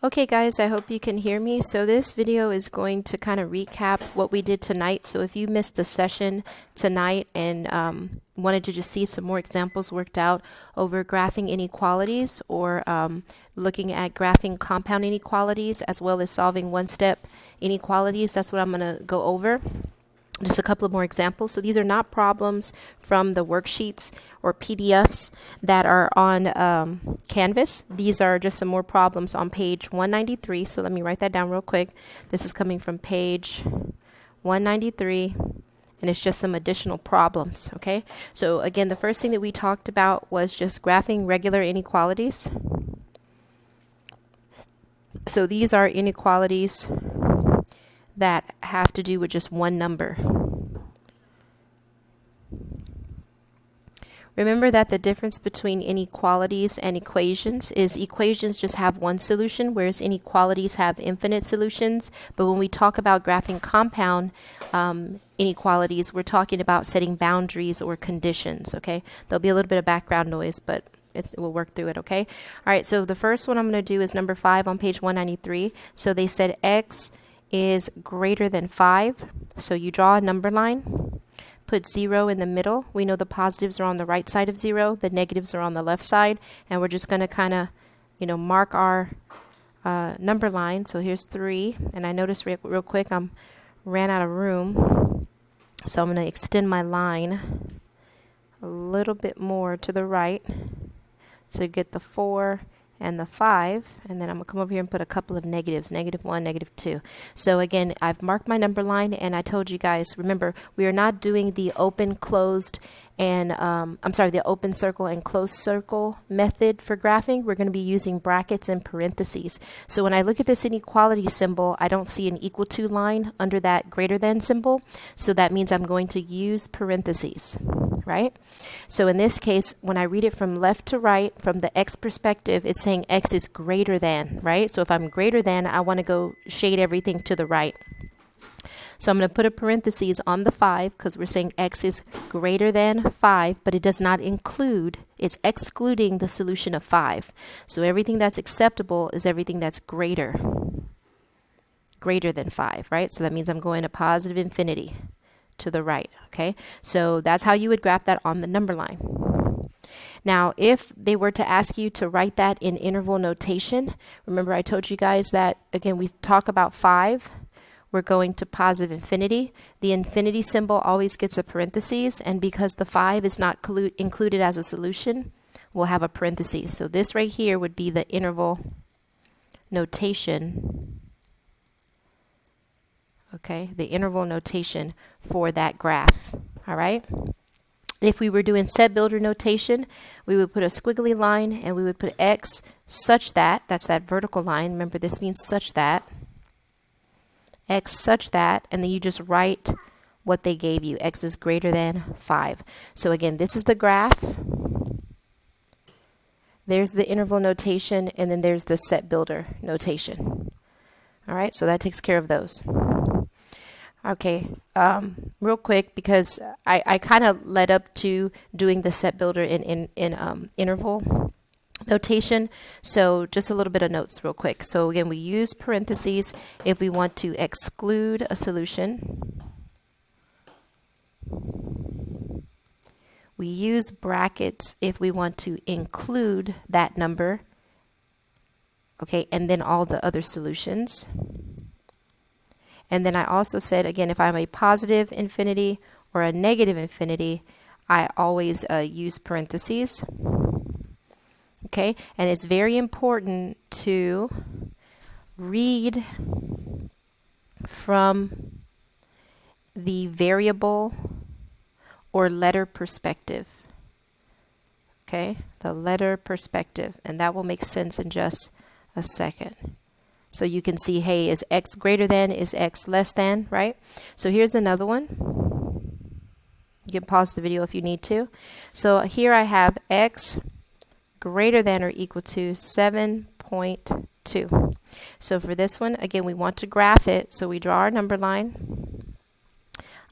Okay guys, I hope you can hear me. So this video is going to kind of recap what we did tonight. So if you missed the session tonight and wanted to just see some more examples worked out over graphing inequalities or looking at graphing compound inequalities as well as solving one-step inequalities, that's what I'm going to go over. Just a couple of more examples. So these are not problems from the worksheets or PDFs that are on Canvas. These are just some more problems on page 193. So let me write that down real quick. This is coming from page 193, and it's just some additional problems. Okay. So again, the first thing that we talked about was just graphing regular inequalities. So these are inequalities that have to do with just one number. Remember that the difference between inequalities and equations is equations just have one solution, whereas inequalities have infinite solutions. But when we talk about graphing compound inequalities, we're talking about setting boundaries or conditions, okay? There'll be a little bit of background noise, but we'll work through it, okay? All right, so the first one I'm going to do is number 5 on page 193. So they said x is greater than 5. So you draw a number line, put 0 in the middle. We know the positives are on the right side of 0, the negatives are on the left side, and we're just going to kind of, mark our number line. So here's 3, and I noticed real quick I ran out of room, so I'm going to extend my line a little bit more to the right to get the 4 and the 5, and then I'm going to come over here and put a couple of negatives, -1, -2. So again, I've marked my number line, and I told you guys, remember, we are not doing the open, closed, and the open circle and closed circle method for graphing. We're going to be using brackets and parentheses. So when I look at this inequality symbol, I don't see an equal to line under that greater than symbol. So that means I'm going to use parentheses, right? So in this case, when I read it from left to right, from the x perspective, it's saying x is greater than, right? So if I'm greater than, I want to go shade everything to the right. So I'm going to put a parentheses on the 5 because we're saying x is greater than 5, but it does not include, it's excluding the solution of 5. So everything that's acceptable is everything that's greater than 5, right? So that means I'm going to positive infinity to the right, okay? So that's how you would graph that on the number line. Now, if they were to ask you to write that in interval notation, remember I told you guys that, again, we talk about 5. We're going to positive infinity. The infinity symbol always gets a parentheses, and because the 5 is not included as a solution, we'll have a parentheses. So this right here would be the interval notation, okay, the interval notation for that graph, all right? If we were doing set builder notation, we would put a squiggly line, and we would put x such that, that's that vertical line, remember this means such that, x such that, and then you just write what they gave you. X is greater than 5. So again, this is the graph. There's the interval notation, and then there's the set builder notation. All right, so that takes care of those. Okay, real quick, because I kind of led up to doing the set builder in interval notation. So just a little bit of notes real quick. So again, we use parentheses if we want to exclude a solution. We use brackets if we want to include that number, okay, and then all the other solutions. And then I also said, again, if I'm a positive infinity or a negative infinity, I always use parentheses. Okay, and it's very important to read from the variable or letter perspective. Okay, the letter perspective, and that will make sense in just a second. So you can see, hey, is x greater than, is x less than, right? So here's another one. You can pause the video if you need to. So here I have x greater than or equal to 7.2. So for this one, again, we want to graph it. So we draw our number line.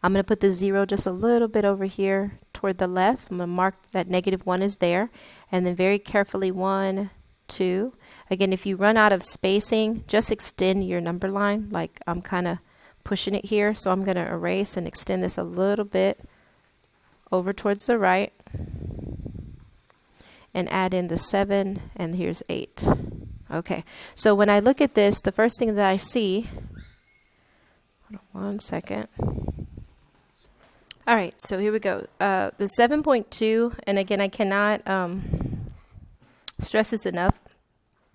I'm going to put the 0 just a little bit over here toward the left. I'm going to mark that -1 is there. And then very carefully 1, 2. Again, if you run out of spacing, just extend your number line. Like I'm kind of pushing it here, so I'm going to erase and extend this a little bit over towards the right and add in the 7, and here's 8. Okay, so when I look at this, the first thing that I see, hold on 1 second. All right, so here we go. The 7.2, and again, I cannot stress this enough.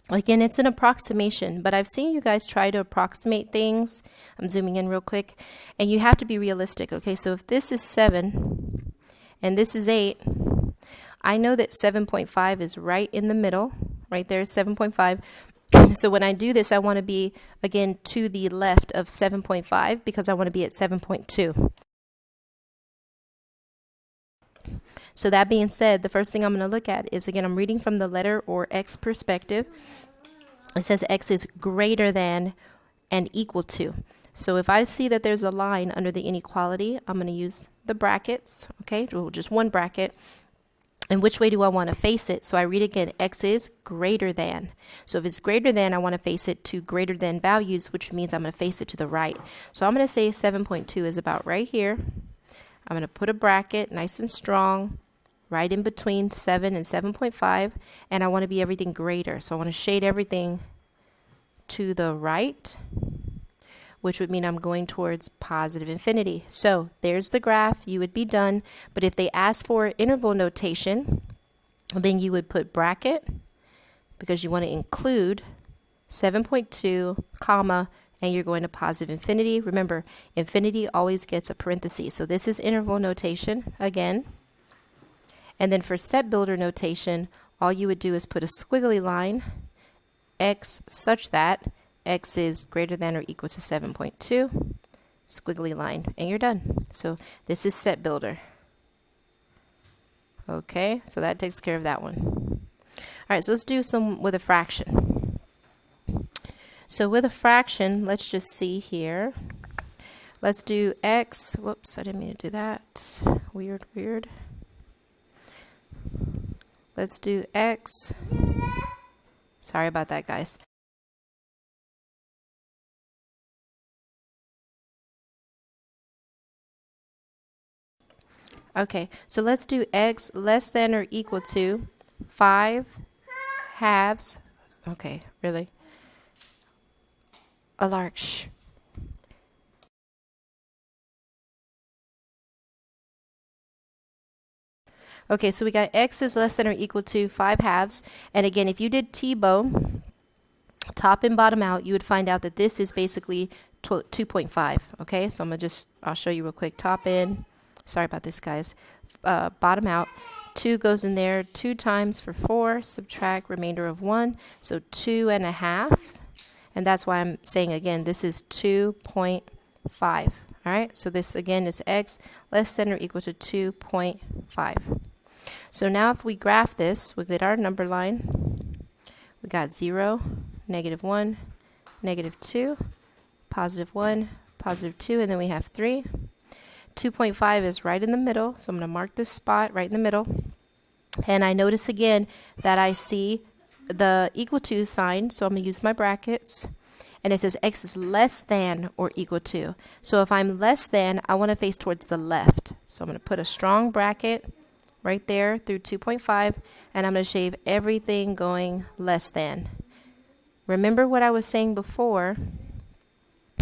Again, it's an approximation, but I've seen you guys try to approximate things. I'm zooming in real quick, and you have to be realistic. Okay, so if this is 7 and this is 8, I know that 7.5 is right in the middle. Right there is 7.5. So when I do this, I want to be, again, to the left of 7.5 because I want to be at 7.2. So that being said, the first thing I'm going to look at is, again, I'm reading from the letter or X perspective. It says X is greater than and equal to. So if I see that there's a line under the inequality, I'm going to use the brackets, okay, just one bracket. And which way do I want to face it? So I read again, X is greater than. So if it's greater than, I want to face it to greater than values, which means I'm going to face it to the right. So I'm going to say 7.2 is about right here. I'm going to put a bracket nice and strong right in between 7 and 7.5, and I want to be everything greater. So I want to shade everything to the right, which would mean I'm going towards positive infinity. So there's the graph. You would be done. But if they ask for interval notation, then you would put bracket because you want to include 7.2, comma, and you're going to positive infinity. Remember, infinity always gets a parenthesis. So this is interval notation again. And then for set builder notation, all you would do is put a squiggly line, X such that X is greater than or equal to 7.2, squiggly line, and you're done. So this is set builder. Okay, so that takes care of that one. All right, so let's do some with a fraction. So with a fraction, let's just see here. Let's do X, whoops, I didn't mean to do that. Weird. Let's do X. Sorry about that, guys. Okay, so let's do X less than or equal to 5 halves. Okay, really? A large. Okay, so we got X is less than or equal to 5 halves. And again, if you did T-bow, top and bottom out, you would find out that this is basically 2.5. Okay, so I'll show you real quick. Top in. Sorry about this, guys. Bottom out. 2 goes in there 2 times for 4. Subtract remainder of 1. So 2.5. And that's why I'm saying, again, this is 2.5. All right. So this, again, is X less than or equal to 2.5. So now if we graph this, we get our number line. We got 0, -1, -2, +1, +2, and then we have 3. 2.5 is right in the middle, so I'm going to mark this spot right in the middle. And I notice again that I see the equal to sign, so I'm going to use my brackets. And it says X is less than or equal to. So if I'm less than, I want to face towards the left. So I'm going to put a strong bracket right there through 2.5, and I'm going to shave everything going less than. Remember what I was saying before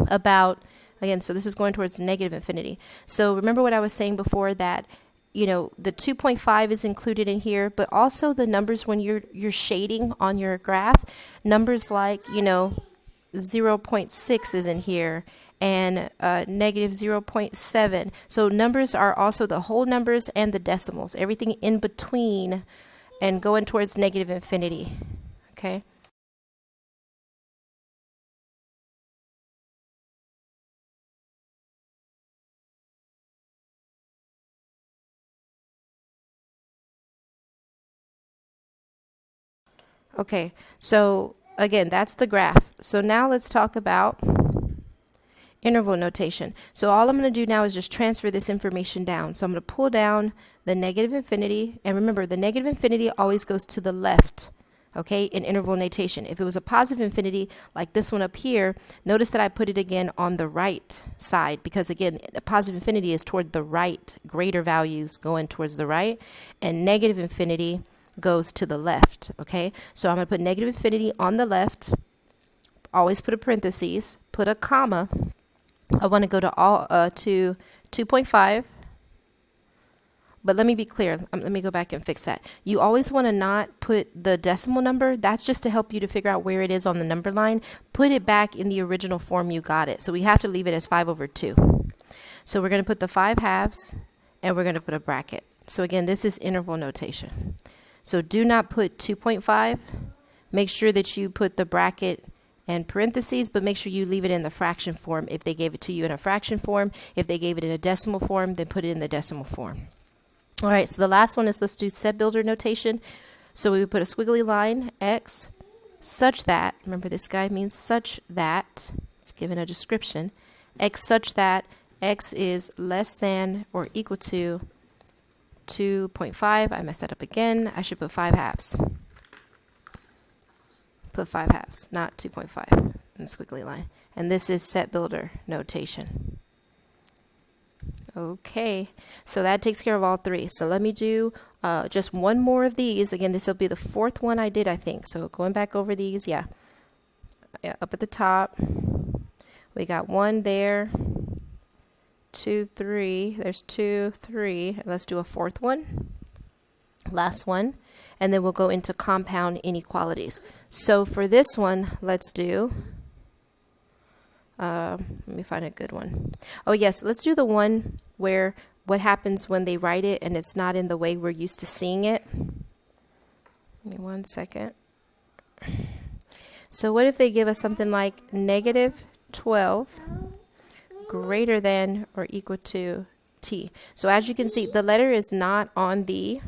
about, again, so this is going towards negative infinity. So remember what I was saying before, that, you know, the 2.5 is included in here, but also the numbers when you're shading on your graph, numbers like, you know, 0.6 is in here, and -0.7. So numbers are also the whole numbers and the decimals, everything in between, and going towards negative infinity. Okay. Okay, so again, that's the graph. So now let's talk about interval notation. So all I'm going to do now is just transfer this information down. So I'm going to pull down the negative infinity, and remember, the negative infinity always goes to the left. okay, in interval notation. If it was a positive infinity, like this one up here, notice that I put it again on the right side, because again, a positive infinity is toward the right, greater values going towards the right, and negative infinity goes to the left, okay? So I'm going to put negative infinity on the left, always put a parentheses, put a comma. I want to go to to 2.5. But let me be clear. Let me go back and fix that. You always want to not put the decimal number. That's just to help you to figure out where it is on the number line. Put it back in the original form you got it. So we have to leave it as 5/2. So we're going to put the 5 halves, and we're going to put a bracket. So again, this is interval notation. So do not put 2.5. Make sure that you put the bracket and parentheses, but make sure you leave it in the fraction form if they gave it to you in a fraction form. If they gave it in a decimal form, then put it in the decimal form. All right, so the last one is, let's do set builder notation. So we would put a squiggly line, x, such that, remember this guy means such that, it's given a description, x such that x is less than or equal to 2.5. I messed that up again. I should put 5 halves. Put 5 halves, not 2.5 in the squiggly line. And this is set builder notation. Okay, so that takes care of all 3. So let me do just one more of these. Again, this will be the 4th one I did, I think. So going back over these, yeah, up at the top, we got 1 there, 2, 3. There's 2, 3. Let's do a 4th one, last one, and then we'll go into compound inequalities. So for this one, let's do. Let me find a good one. Oh yes, let's do the one where what happens when they write it and it's not in the way we're used to seeing it. Give me 1 second. So what if they give us something like -12 greater than or equal to t? So as you can see, the letter is not on the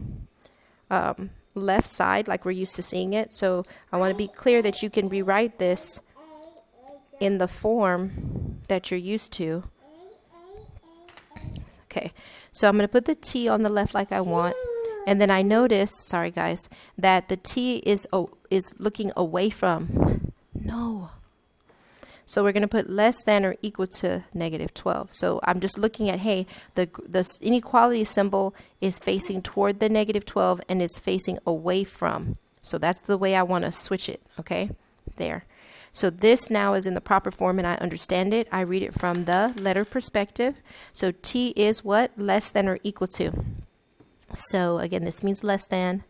left side like we're used to seeing it. So I want to be clear that you can rewrite this in the form that you're used to. Okay, so I'm going to put the t on the left like I want, and then I notice, sorry guys, that the t is looking away from. No. So we're going to put less than or equal to -12. So I'm just looking at, hey, the inequality symbol is facing toward the -12 and is facing away from. So that's the way I want to switch it, okay? There. So this now is in the proper form and I understand it. I read it from the letter perspective. So t is what? Less than or equal to. So again, this means less than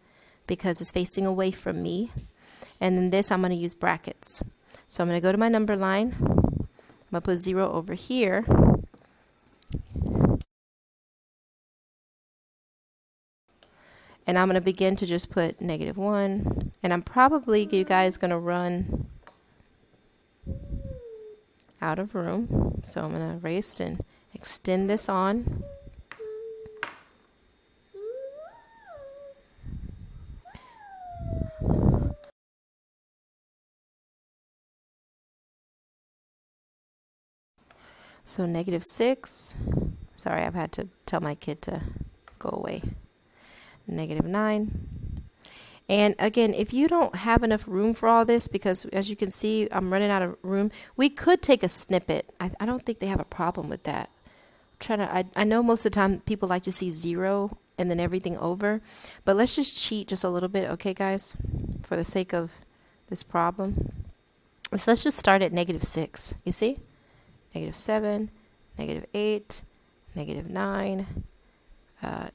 because it's facing away from me. And then this, I'm going to use brackets. So I'm going to go to my number line. I'm going to put 0 over here. And I'm going to begin to just put -1. And I'm probably, you guys, going to run out of room. So I'm going to erase and extend this on. So -6. Sorry, I've had to tell my kid to go away. -9. And again, if you don't have enough room for all this, because as you can see, I'm running out of room, we could take a snippet. I don't think they have a problem with that. I know most of the time people like to see 0 and then everything over, but let's just cheat just a little bit, okay guys, for the sake of this problem. So let's just start at -6, you see? -7, -8, -9,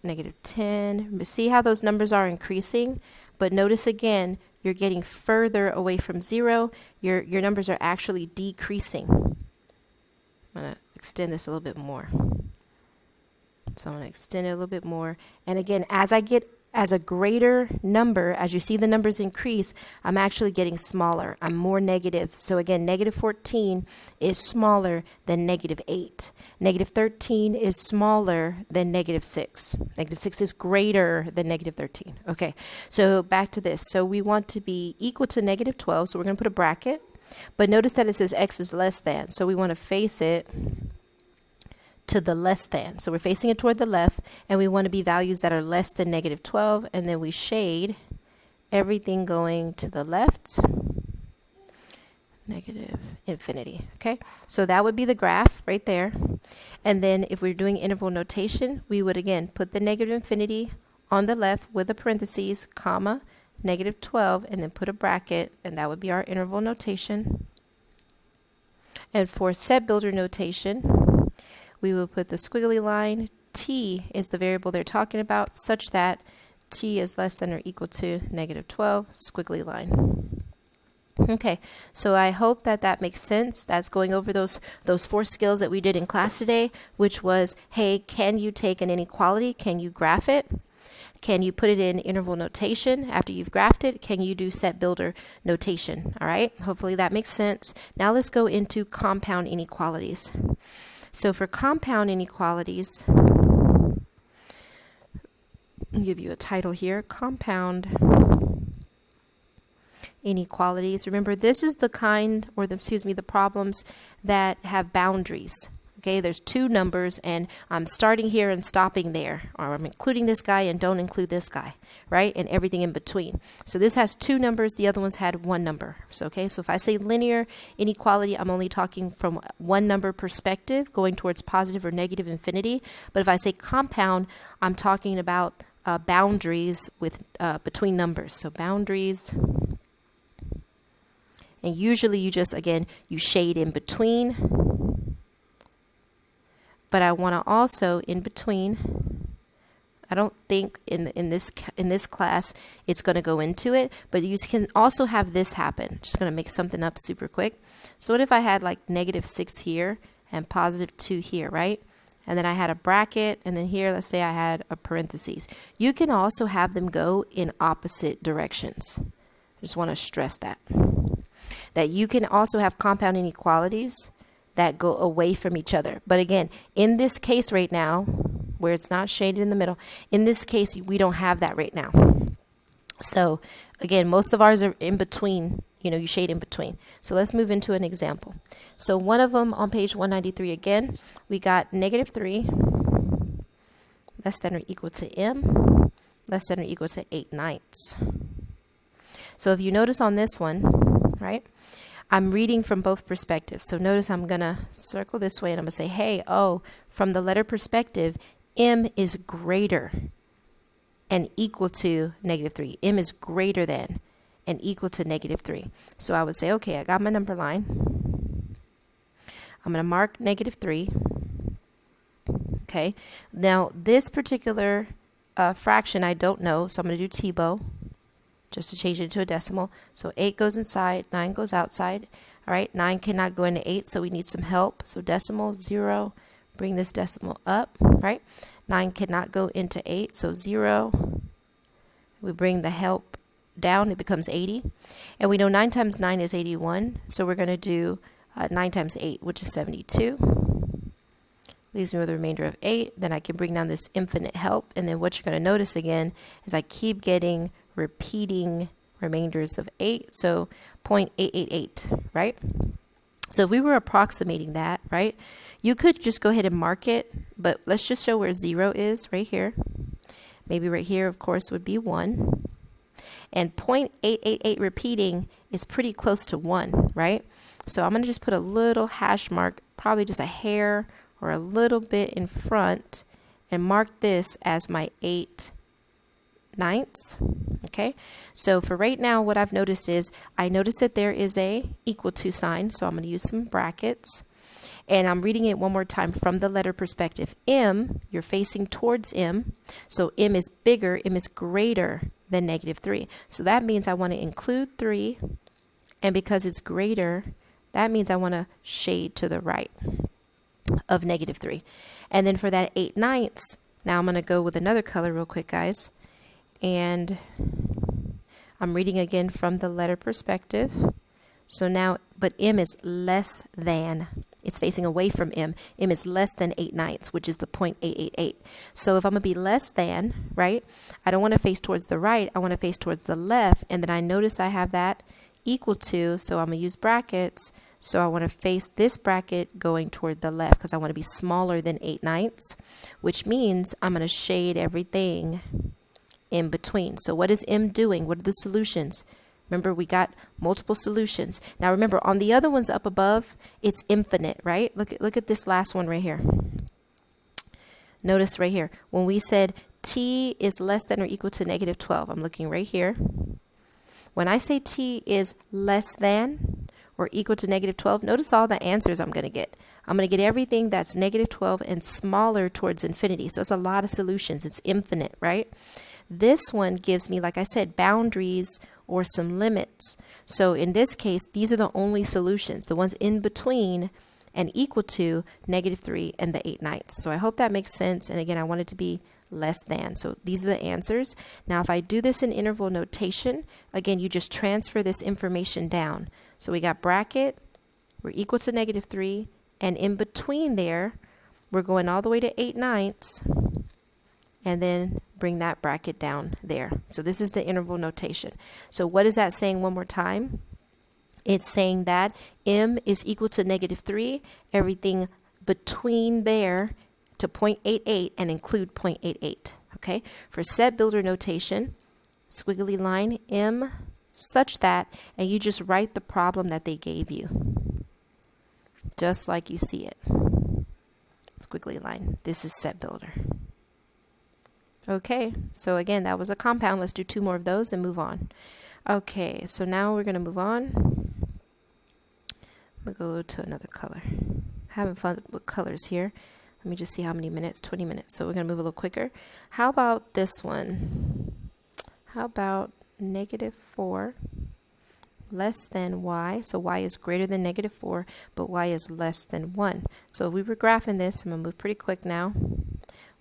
-10. But see how those numbers are increasing? But notice again, you're getting further away from 0. Your numbers are actually decreasing. I'm going to extend this a little bit more. So I'm going to extend it a little bit more. And again, as I get as a greater number, as you see the numbers increase, I'm actually getting smaller. I'm more negative. So again, -14 is smaller than -8. -13 is smaller than -6. -6 is greater than -13. Okay, so back to this. So we want to be equal to -12, so we're going to put a bracket. But notice that it says x is less than, so we want to face it to the less than. So we're facing it toward the left, and we want to be values that are less than -12, and then we shade everything going to the left, negative infinity. Okay, so that would be the graph right there. And then if we're doing interval notation, we would again put the negative infinity on the left with a parentheses, comma, negative 12, and then put a bracket, and that would be our interval notation. And for set builder notation, we will put the squiggly line. T is the variable they're talking about, such that t is less than or equal to negative 12, squiggly line. Okay, so I hope that that makes sense. That's going over those 4 skills that we did in class today, which was, hey, can you take an inequality? Can you graph it? Can you put it in interval notation after you've graphed it? Can you do set builder notation? All right, hopefully that makes sense. Now let's go into compound inequalities. So for compound inequalities, I'll give you a title here, compound inequalities. Remember, this is the kind, or the problems that have boundaries. Okay, there's 2 numbers and I'm starting here and stopping there, or I'm including this guy and don't include this guy, right? And everything in between. So this has 2 numbers, the other one's had 1 number. So okay, so if I say linear inequality, I'm only talking from 1 number perspective, going towards positive or negative infinity. But if I say compound, I'm talking about boundaries with between numbers. So boundaries. And usually you just, again, you shade in between. But I want to also, in between, I don't think in this class it's going to go into it, but you can also have this happen. Just going to make something up super quick. So what if I had like negative 6 here and positive 2 here, right? And then I had a bracket, and then here, let's say I had a parentheses. You can also have them go in opposite directions. I just want to stress that. That you can also have compound inequalities that go away from each other. But again, in this case right now, where it's not shaded in the middle, in this case, we don't have that right now. So again, most of ours are in between, you shade in between. So let's move into an example. So one of them on page 193 again, we got negative 3 less than or equal to m less than or equal to 8/9. So if you notice on this one, right, I'm reading from both perspectives. So notice I'm going to circle this way and I'm going to say, hey, from the letter perspective, m is greater and equal to negative 3. M is greater than and equal to negative 3. So I would say, okay, I got my number line. I'm going to mark negative 3. Okay. Now, this particular fraction I don't know, so I'm going to do T-bow just to change it to a decimal. So 8 goes inside, 9 goes outside. All right, 9 cannot go into 8, so we need some help. So decimal, 0, bring this decimal up, right? 9 cannot go into 8, so 0. We bring the help down, it becomes 80. And we know 9 times 9 is 81, so we're going to do 9 times 8, which is 72. Leaves me with a remainder of 8. Then I can bring down this infinite help. And then what you're going to notice again is I keep getting repeating remainders of 8. So 0.888, right? So if we were approximating that, right, you could just go ahead and mark it. But let's just show where 0 is right here. Maybe right here, of course, would be 1. And 0.888 repeating is pretty close to 1, right? So I'm going to just put a little hash mark, probably just a hair or a little bit in front, and mark this as my 8/9. Okay, so for right now, what I've noticed is I noticed that there is a equal to sign, so I'm going to use some brackets. And I'm reading it one more time from the letter perspective. M, you're facing towards M, so M is bigger, M is greater than negative 3. So that means I want to include 3, and because it's greater, that means I want to shade to the right of negative 3. And then for that 8/9, now I'm going to go with another color real quick, guys. And I'm reading again from the letter perspective. So now, but M is less than. It's facing away from M. M is less than 8/9, which is the 0.888. So if I'm going to be less than, right, I don't want to face towards the right. I want to face towards the left. And then I notice I have that equal to, so I'm going to use brackets. So I want to face this bracket going toward the left because I want to be smaller than 8/9, which means I'm going to shade everything in between. between. So what is M doing? What are the solutions? Remember, we got multiple solutions. Now remember, on the other ones up above, it's infinite, right? Look at this last one right here. Notice right here, when we said t is less than or equal to negative 12, I'm looking right here. When I say t is less than or equal to negative 12, notice all the answers I'm going to get. I'm going to get everything that's negative 12 and smaller towards infinity. So it's a lot of solutions. It's infinite, right? This one gives me, like I said, boundaries or some limits. So in this case, these are the only solutions, the ones in between and equal to negative 3 and the 8/9. So I hope that makes sense. And again, I want it to be less than. So these are the answers. Now, if I do this in interval notation, again, you just transfer this information down. So we got bracket, we're equal to negative 3, and in between there, we're going all the way to 8/9, and then bring that bracket down there. So this is the interval notation. So what is that saying one more time? It's saying that M is equal to negative 3, everything between there to 0.88 and include 0.88. Okay? For set builder notation, squiggly line, M such that, and you just write the problem that they gave you. Just like you see it. Squiggly line. This is set builder. Okay, so again, that was a compound. Let's do 2 more of those and move on. Okay, so now we're going to move on. I'm going to go to another color. Having fun with colors here. Let me just see how many minutes. 20 minutes. So we're going to move a little quicker. How about this one? How about negative 4 less than y? So y is greater than negative 4, but y is less than 1. So if we were graphing this, I'm going to move pretty quick now.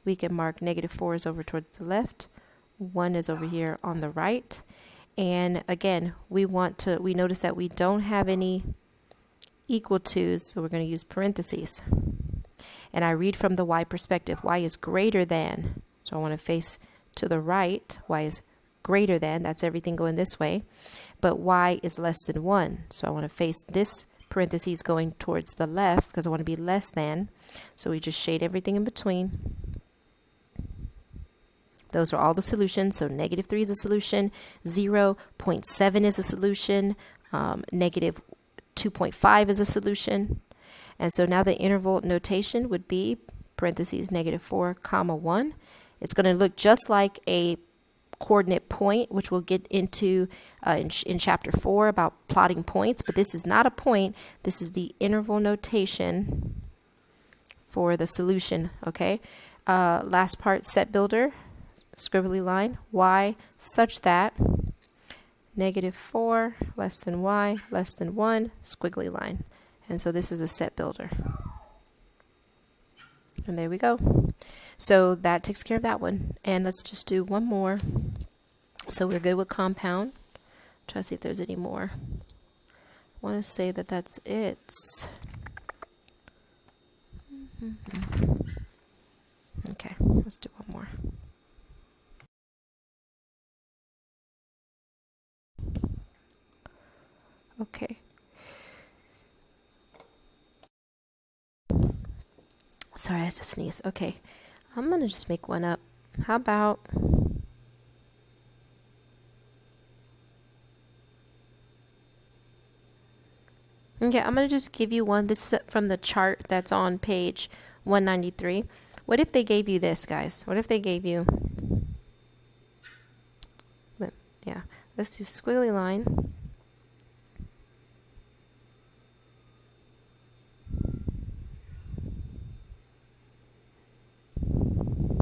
We can mark negative 4 is over towards the left, 1 is over here on the right. And again, we notice that we don't have any equal to's, so we're going to use parentheses. And I read from the y perspective, y is greater than, so I want to face to the right, y is greater than, that's everything going this way, but y is less than 1, so I want to face this parentheses going towards the left because I want to be less than, so we just shade everything in between. Those are all the solutions. So negative 3 is a solution, 0.7 is a solution, negative 2.5 is a solution. And so now the interval notation would be parentheses negative 4 comma 1. It's going to look just like a coordinate point, which we'll get into in chapter 4 about plotting points. But this is not a point. This is the interval notation for the solution. Okay. Last part, set builder. Scribbly line, y such that negative 4 less than y less than 1, squiggly line. And so this is a set builder. And there we go. So that takes care of that one. And let's just do one more. So we're good with compound. Try to see if there's any more. I want to say that that's it. Okay, let's do one more. Okay. Sorry, I had to sneeze. Okay. I'm going to just make one up. How about okay, I'm going to just give you one. This is from the chart that's on page 193. What if they gave you this, guys? What if they gave you let's do squiggly line.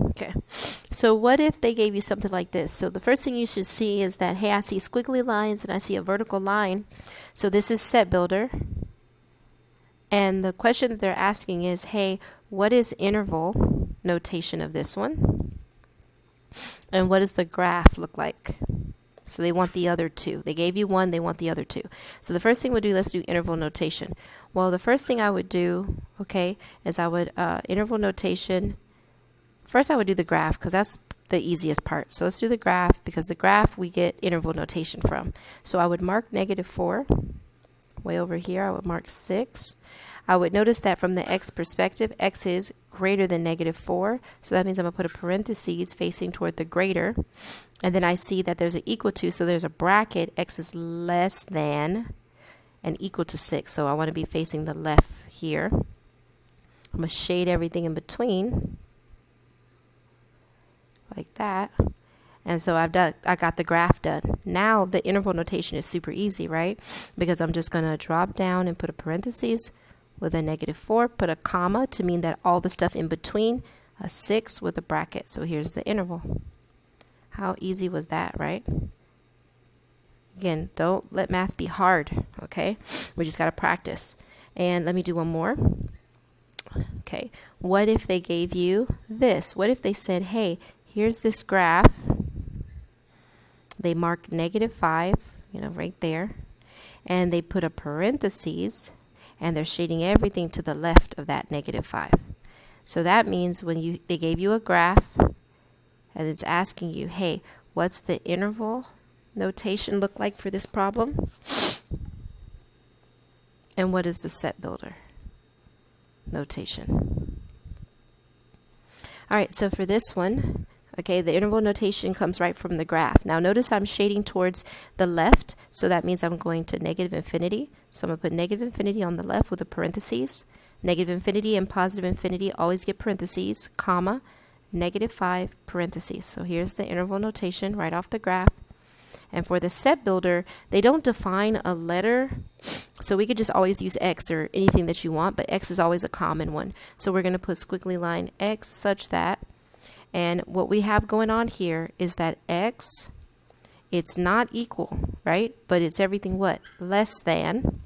Okay, so what if they gave you something like this? So the first thing you should see is that, hey, I see squiggly lines and I see a vertical line. So this is set builder. And the question that they're asking is, hey, what is interval notation of this one? And what does the graph look like? So they want the other two. They gave you one, they want the other two. So the first thing we'll do, let's do interval notation. Well, the first thing I would do, okay, is I would interval notation. First, I would do the graph because that's the easiest part. So let's do the graph because the graph we get interval notation from. So I would mark negative 4, way over here, I would mark 6. I would notice that from the x perspective, x is greater than -4. So that means I'm going to put a parentheses facing toward the greater. And then I see that there's an equal to, so there's a bracket. X is less than and equal to 6. So I want to be facing the left here. I'm going to shade everything in between like that. And so I got the graph done. Now the interval notation is super easy, right? Because I'm just going to drop down and put a parentheses with a -4, put a comma to mean that all the stuff in between, a 6 with a bracket. So here's the interval. How easy was that, right? Again, don't let math be hard, okay? We just got to practice. And let me do one more. Okay, what if they gave you this? What if they said, hey, here's this graph. They marked -5, right there. And they put a parentheses, and they're shading everything to the left of that -5. So that means when they gave you a graph, and it's asking you, hey, what's the interval notation look like for this problem? And what is the set builder notation? All right, so for this one, okay, the interval notation comes right from the graph. Now notice I'm shading towards the left, so that means I'm going to -infinity. So I'm going to put -infinity on the left with a parentheses. -infinity and +infinity always get parentheses, comma, -5, parentheses. So here's the interval notation right off the graph. And for the set builder, they don't define a letter, so we could just always use X or anything that you want, but X is always a common one. So we're going to put squiggly line X such that, and what we have going on here is that X, it's not equal, right? But it's everything what? Less than,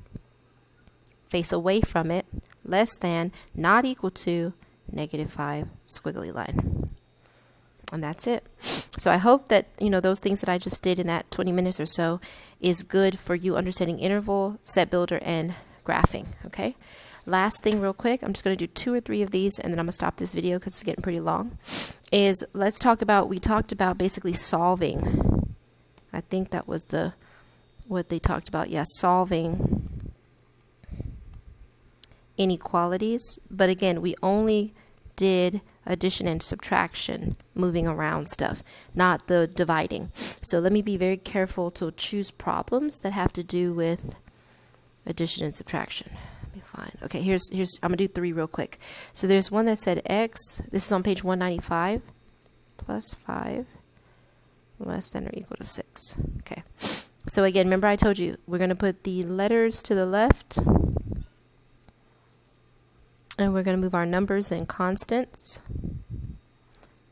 face away from it, less than, not equal to, -5, squiggly line. And that's it. So I hope that, those things that I just did in that 20 minutes or so is good for you understanding interval, set builder, and graphing, okay? Last thing real quick, I'm just going to do 2 or 3 of these, and then I'm going to stop this video because it's getting pretty long, is we talked about basically solving. I think that was what they talked about. Yeah, solving inequalities. But again, we only did addition and subtraction, moving around stuff, not the dividing. So let me be very careful to choose problems that have to do with addition and subtraction. Be fine. Okay, here's I'm gonna do 3 real quick. So there's one that said x, this is on page 195, plus 5 less than or equal to 6. Okay, so again, remember I told you we're gonna put the letters to the left, and we're going to move our numbers and constants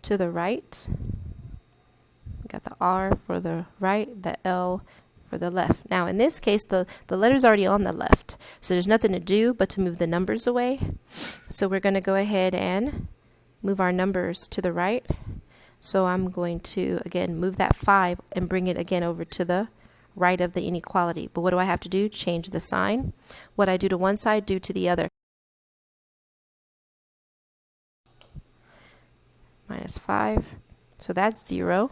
to the right. We got the R for the right, the L for the left. Now in this case, the letter's already on the left, so there's nothing to do but to move the numbers away. So we're going to go ahead and move our numbers to the right. So I'm going to, again, move that 5 and bring it again over to the right of the inequality. But what do I have to do? Change the sign. What I do to one side, do to the other. -5, so that's 0,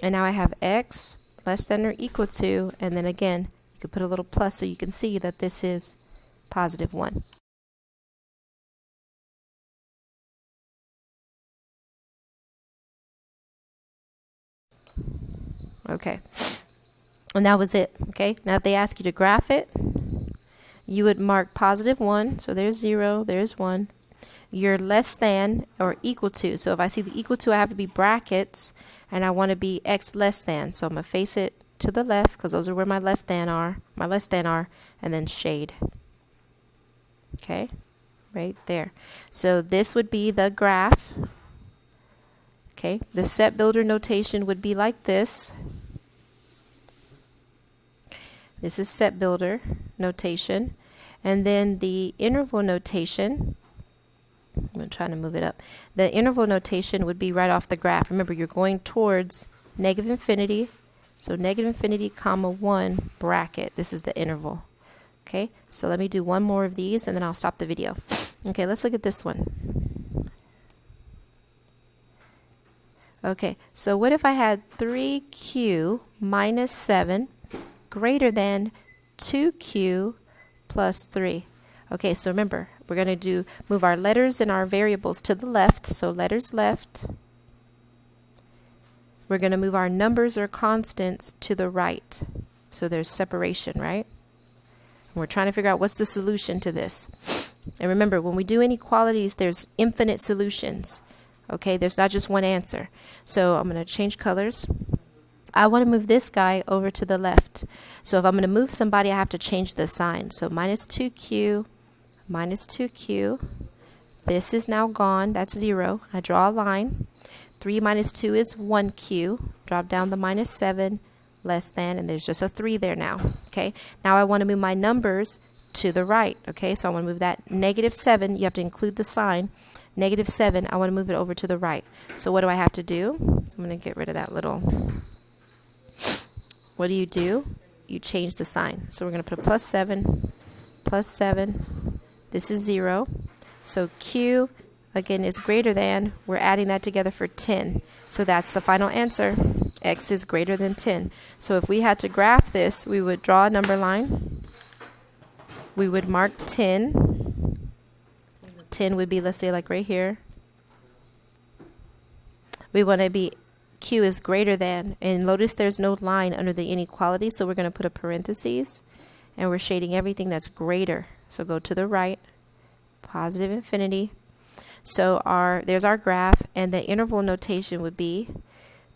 and now I have x less than or equal to, and then again you could put a little plus so you can see that this is +1. Okay, and that was it. Okay, now if they ask you to graph it, you would mark +1, so there's 0, there's 1. You're less than or equal to. So if I see the equal to, I have to be brackets, and I want to be x less than. So I'm going to face it to the left because those are where my less than are, and then shade. Okay, right there. So this would be the graph. Okay, the set builder notation would be like this. This is set builder notation. And then the interval notation, I'm trying to move it up. The interval notation would be right off the graph. Remember, you're going towards -infinity. So -infinity, comma 1, bracket. This is the interval. Okay, so let me do one more of these and then I'll stop the video. Okay, let's look at this one. Okay, so what if I had 3q minus 7 greater than 2q plus 3. Okay, so remember, we're going to move our letters and our variables to the left. So letters left. We're going to move our numbers or constants to the right. So there's separation, right? And we're trying to figure out what's the solution to this. And remember, when we do inequalities, there's infinite solutions. Okay, there's not just one answer. So I'm going to change colors. I want to move this guy over to the left. So if I'm going to move somebody, I have to change the sign. So minus 2q, minus 2q. This is now gone. That's 0. I draw a line. 3 minus 2 is 1q. Drop down the minus 7, less than, and there's just a 3 there now. Okay, now I want to move my numbers to the right. Okay, so I want to move that negative 7. You have to include the sign. Negative 7, I want to move it over to the right. So what do I have to do? I'm going to get rid of that little. What do? You change the sign. So we're going to put a plus 7, plus 7. This is 0. So q, again, is greater than. We're adding that together for 10. So that's the final answer. X is greater than 10. So if we had to graph this, we would draw a number line. We would mark 10. 10 would be, let's say, like right here. We want to be q is greater than, and notice there's no line under the inequality, so we're going to put a parentheses, and we're shading everything that's greater. So go to the right, positive infinity. So there's our graph, and the interval notation would be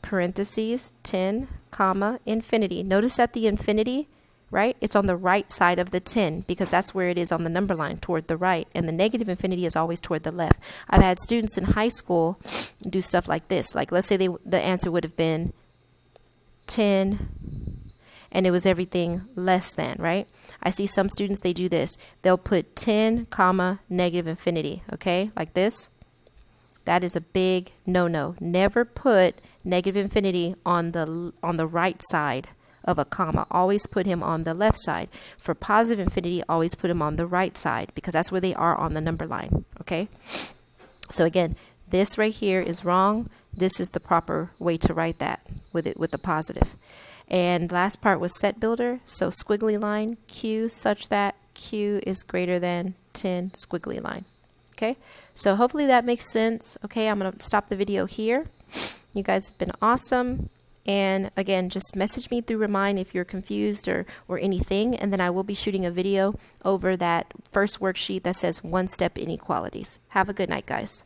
parentheses 10 comma infinity. Notice that the infinity, right, it's on the right side of the 10 because that's where it is on the number line, toward the right, and the negative infinity is always toward the left. I've had students in high school do stuff like this. Like, let's say the answer would have been 10 and it was everything less than, right? I see some students, they do this. They'll put 10 comma negative infinity, okay, like this. That is a big no-no. Never put negative infinity on the right side of a comma. Always put him on the left side. For positive infinity, always put him on the right side because that's where they are on the number line. Okay? So again, this right here is wrong. This is the proper way to write that with the positive. And last part was set builder. So squiggly line, q such that q is greater than 10 squiggly line. Okay? So hopefully that makes sense. Okay, I'm going to stop the video here. You guys have been awesome. And again, just message me through Remind if you're confused or anything, and then I will be shooting a video over that first worksheet that says one-step inequalities. Have a good night, guys.